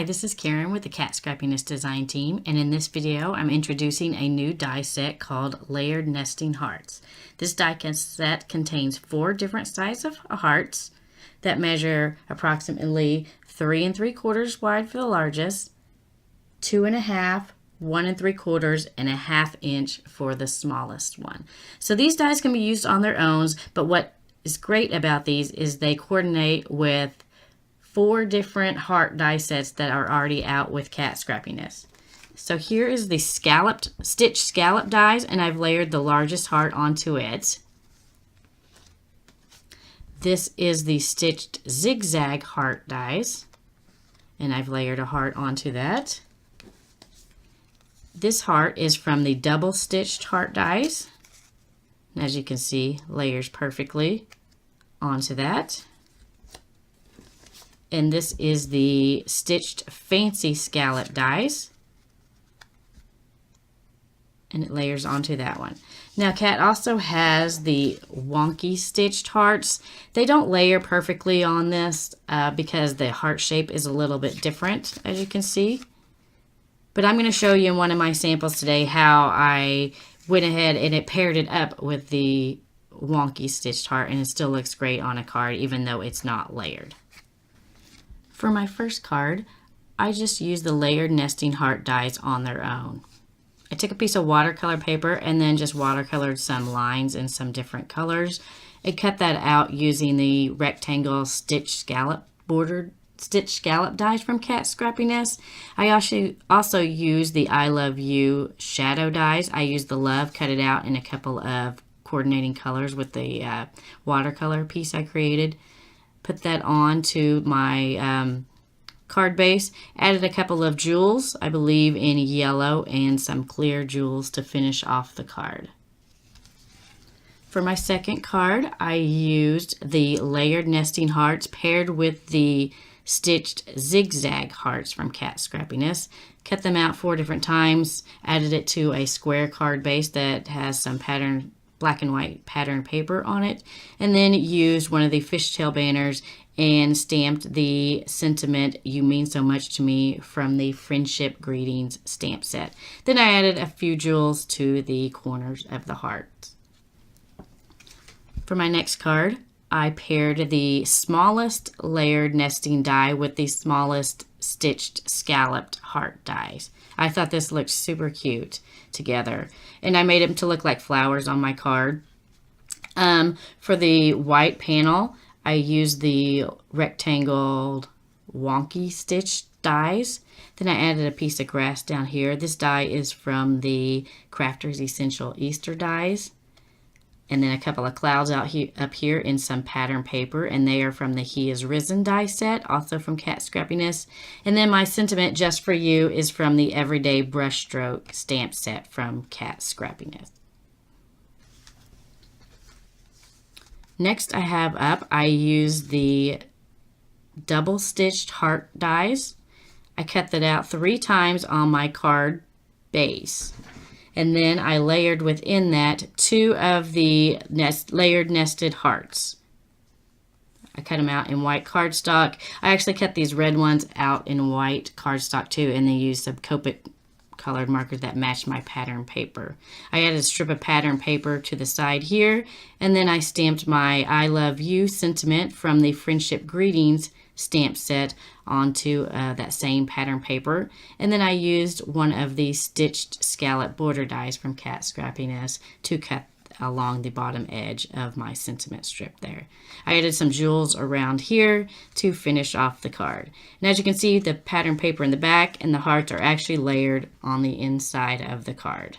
Hi, this is Karen with the Kat Scrappiness design team, and in this video I'm introducing a new die set called Layered Nesting Hearts. This die set contains 4 different sizes of hearts that measure approximately 3 3/4 wide for the largest, 2 1/2, 1 3/4, and a 1/2 inch for the smallest one. So these dies can be used on their own, but what is great about these is they coordinate with 4 different heart die sets that are already out with Kat Scrappiness. So here is the stitched scallop dies, and I've layered the largest heart onto it. This is the stitched zigzag heart dies, and I've layered a heart onto that. This heart is from the double stitched heart dies, and as you can see, layers perfectly onto that. And this is the stitched fancy scallop dies, and it layers onto that one. Now Kat also has the wonky stitched hearts. They don't layer perfectly on this because the heart shape is a little bit different, as you can see. But I'm going to show you in one of my samples today how I went ahead and it paired it up with the wonky stitched heart, and it still looks great on a card even though it's not layered. For my first card, I just used the layered nesting heart dies on their own. I took a piece of watercolor paper and then just watercolored some lines in some different colors and cut that out using the rectangle stitch scallop dies from Kat Scrappiness. I also used the I Love You shadow dies. I used the love, cut it out in a couple of coordinating colors with the watercolor piece I created. Put that on to my card base, added a couple of jewels, I believe in yellow, and some clear jewels to finish off the card. For my second card, I used the layered nesting hearts paired with the stitched zigzag hearts from Kat Scrappiness. Cut them out 4 different times, added it to a square card base that has some black and white pattern paper on it, and then used one of the fishtail banners and stamped the sentiment "You mean so much to me" from the Friendship Greetings stamp set. Then I added a few jewels to the corners of the heart. For my next card, I paired the smallest layered nesting die with the smallest stitched scalloped heart dies. I thought this looked super cute together, and I made them to look like flowers on my card. For the white panel, I used the rectangle wonky stitch dies. Then I added a piece of grass down here. This die is from the Crafter's Essential Easter dies. And then a couple of clouds up here in some pattern paper, and they are from the He Is Risen die set, also from Kat Scrappiness. And then my sentiment Just For You is from the Everyday Brushstroke stamp set from Kat Scrappiness. Next I have up, I used the double stitched heart dies. I cut that out 3 times on my card base. And then I layered within that 2 of the layered nested hearts. I cut them out in white cardstock. I actually cut these red ones out in white cardstock too, and then used some Copic colored markers that matched my pattern paper. I added a strip of pattern paper to the side here, and then I stamped my I Love You sentiment from the Friendship Greetings stamp set onto that same pattern paper, and then I used one of the stitched scallop border dies from Kat Scrappiness to cut along the bottom edge of my sentiment strip there. I added some jewels around here to finish off the card. And as you can see, the pattern paper in the back and the hearts are actually layered on the inside of the card.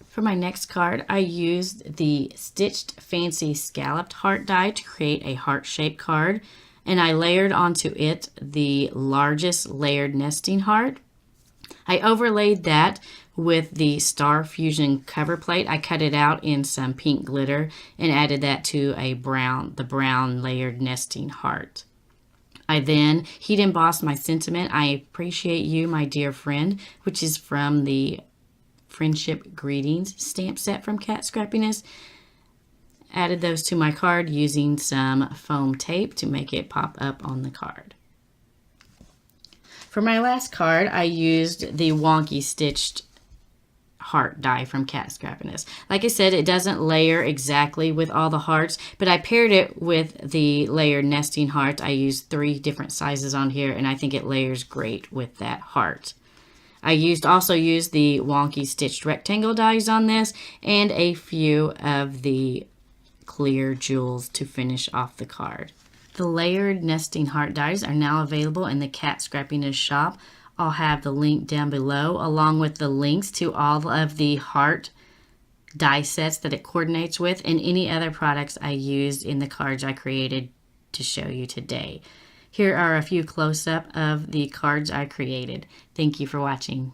For my next card, I used the stitched fancy scalloped heart die to create a heart-shaped card, and I layered onto it the largest layered nesting heart. I overlaid that with the Star Fusion cover plate. I cut it out in some pink glitter and added that to the brown layered nesting heart. I then heat embossed my sentiment, "I appreciate you, my dear friend," which is from the Friendship Greetings stamp set from Kat Scrappiness. Added those to my card using some foam tape to make it pop up on the card. For my last card, I used the wonky stitched heart die from Kat Scrappiness. Like I said, it doesn't layer exactly with all the hearts, but I paired it with the layered nesting heart. I used 3 different sizes on here, and I think it layers great with that heart. I also used the wonky stitched rectangle dies on this, and a few of the clear jewels to finish off the card. The layered nesting heart dies are now available in the Kat Scrappiness shop. I'll have the link down below, along with the links to all of the heart die sets that it coordinates with and any other products I used in the cards I created to show you today. Here are a few close-up of the cards I created. Thank you for watching.